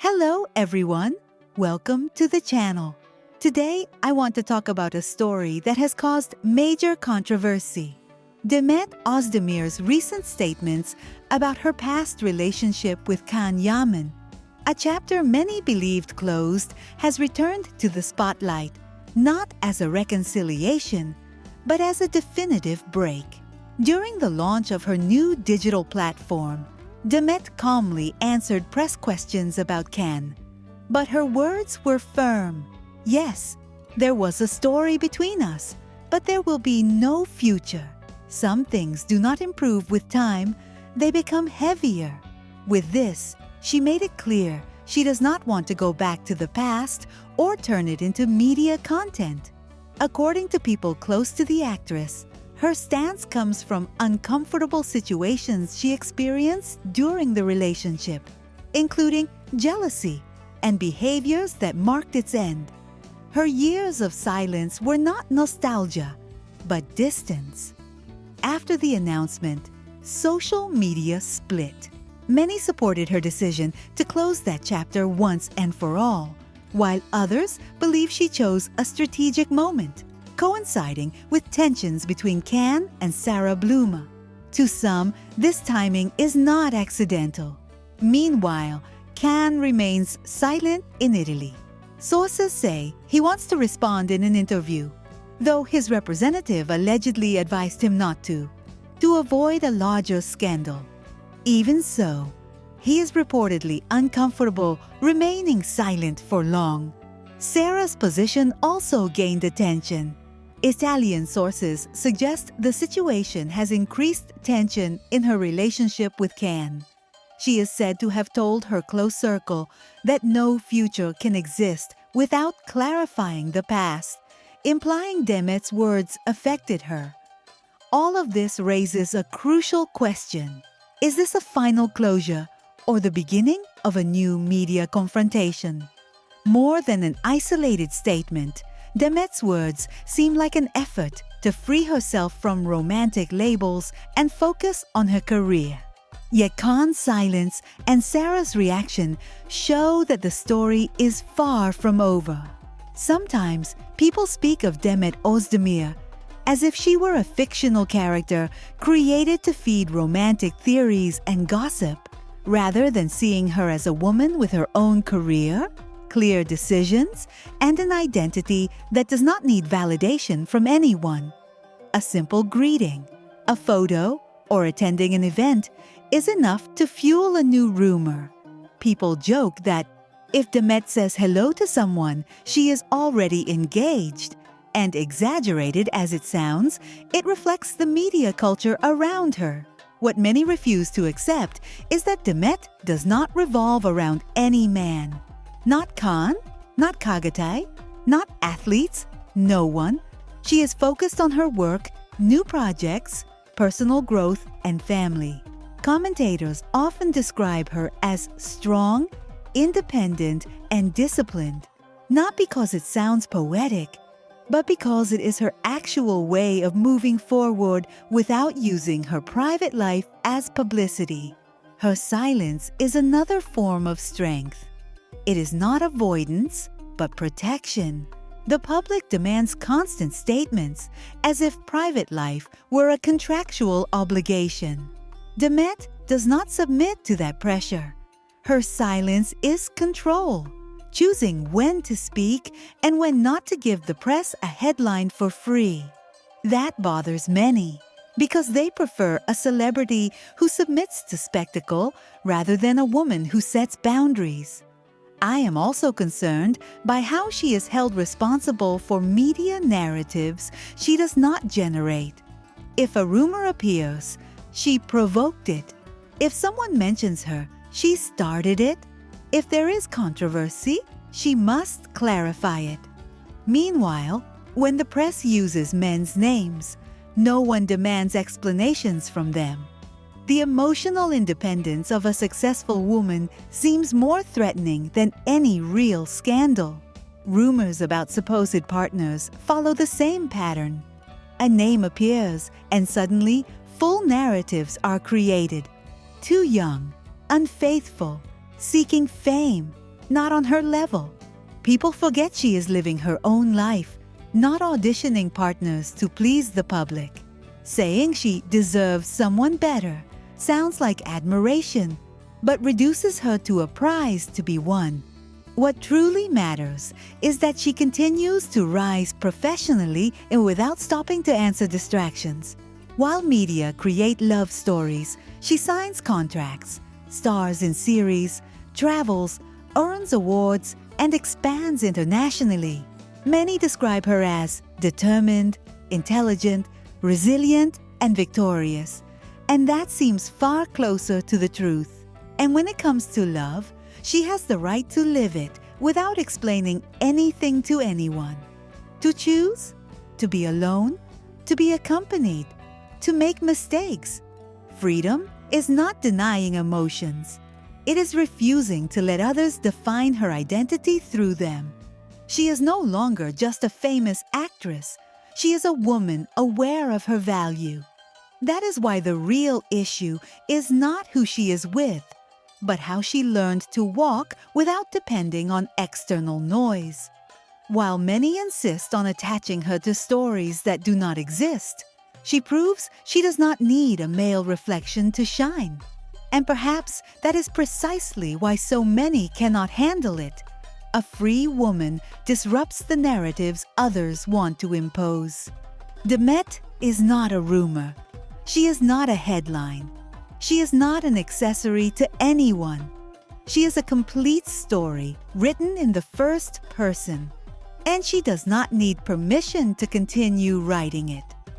Hello everyone! Welcome to the channel. Today I want to talk about a story that has caused major controversy. Demet Özdemir's recent statements about her past relationship with Can Yaman. A chapter many believed closed has returned to the spotlight, not as a reconciliation, but as a definitive break. During the launch of her new digital platform, Demet calmly answered press questions about Can. But her words were firm. Yes, there was a story between us, but there will be no future. Some things do not improve with time, they become heavier. With this, she made it clear she does not want to go back to the past or turn it into media content. According to people close to the actress, her stance comes from uncomfortable situations she experienced during the relationship, including jealousy and behaviors that marked its end. Her years of silence were not nostalgia, but distance. After the announcement, social media split. Many supported her decision to close that chapter once and for all, while others believe she chose a strategic moment, coinciding with tensions between Can and Sarah Bluma. To some, this timing is not accidental. Meanwhile, Can remains silent in Italy. Sources say he wants to respond in an interview, though his representative allegedly advised him not to avoid a larger scandal. Even so, he is reportedly uncomfortable remaining silent for long. Sarah's position also gained attention. Italian sources suggest the situation has increased tension in her relationship with Can. She is said to have told her close circle that no future can exist without clarifying the past, implying Demet's words affected her. All of this raises a crucial question. Is this a final closure or the beginning of a new media confrontation? More than an isolated statement, Demet's words seem like an effort to free herself from romantic labels and focus on her career. Yet Can's silence and Sarah's reaction show that the story is far from over. Sometimes people speak of Demet Özdemir as if she were a fictional character created to feed romantic theories and gossip, rather than seeing her as a woman with her own career, clear decisions, and an identity that does not need validation from anyone. A simple greeting, a photo, or attending an event is enough to fuel a new rumor. People joke that if Demet says hello to someone, she is already engaged. And exaggerated as it sounds, it reflects the media culture around her. What many refuse to accept is that Demet does not revolve around any man. Not Can, not Kagatai, not athletes, no one. She is focused on her work, new projects, personal growth, and family. Commentators often describe her as strong, independent, and disciplined, not because it sounds poetic, but because it is her actual way of moving forward without using her private life as publicity. Her silence is another form of strength. It is not avoidance, but protection. The public demands constant statements, as if private life were a contractual obligation. Demet does not submit to that pressure. Her silence is control, choosing when to speak and when not to give the press a headline for free. That bothers many, because they prefer a celebrity who submits to spectacle rather than a woman who sets boundaries. I am also concerned by how she is held responsible for media narratives she does not generate. If a rumor appears, she provoked it. If someone mentions her, she started it. If there is controversy, she must clarify it. Meanwhile, when the press uses men's names, no one demands explanations from them. The emotional independence of a successful woman seems more threatening than any real scandal. Rumors about supposed partners follow the same pattern. A name appears, and suddenly full narratives are created. Too young, unfaithful, seeking fame, not on her level. People forget she is living her own life, not auditioning partners to please the public. Saying she deserves someone better sounds like admiration, but reduces her to a prize to be won. What truly matters is that she continues to rise professionally and without stopping to answer distractions. While media create love stories, she signs contracts, stars in series, travels, earns awards, and expands internationally. Many describe her as determined, intelligent, resilient, and victorious. And that seems far closer to the truth. And when it comes to love, she has the right to live it without explaining anything to anyone. To choose, to be alone, to be accompanied, to make mistakes. Freedom is not denying emotions. It is refusing to let others define her identity through them. She is no longer just a famous actress. She is a woman aware of her value. That is why the real issue is not who she is with, but how she learned to walk without depending on external noise. While many insist on attaching her to stories that do not exist, she proves she does not need a male reflection to shine. And perhaps that is precisely why so many cannot handle it. A free woman disrupts the narratives others want to impose. Demet is not a rumor. She is not a headline. She is not an accessory to anyone. She is a complete story written in the first person. And she does not need permission to continue writing it.